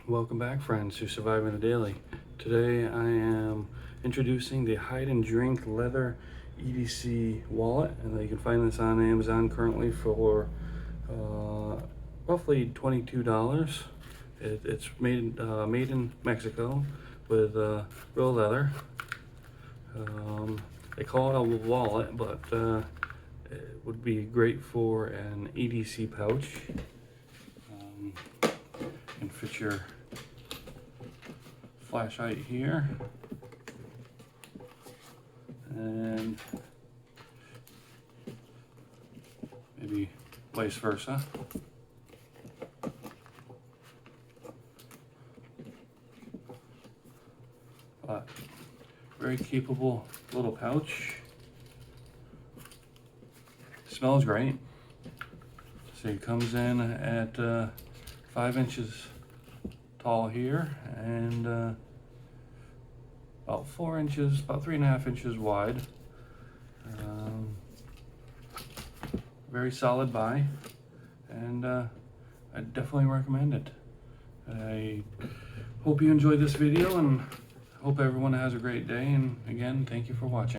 Welcome back, friends, to Surviving the Daily. Today I am introducing the Hide and Drink leather EDC wallet, and you can find this on Amazon currently for roughly $22. It's made in Mexico with real leather. They call it a wallet, but it would be great for an EDC pouch. You can fit your flashlight here, and maybe vice versa. But very capable little pouch. Smells great. So it comes in at 5 inches tall here, and about 4 inches, about 3.5 inches wide. Very solid buy, and I definitely recommend it. I hope you enjoyed this video, and hope everyone has a great day, and again, thank you for watching.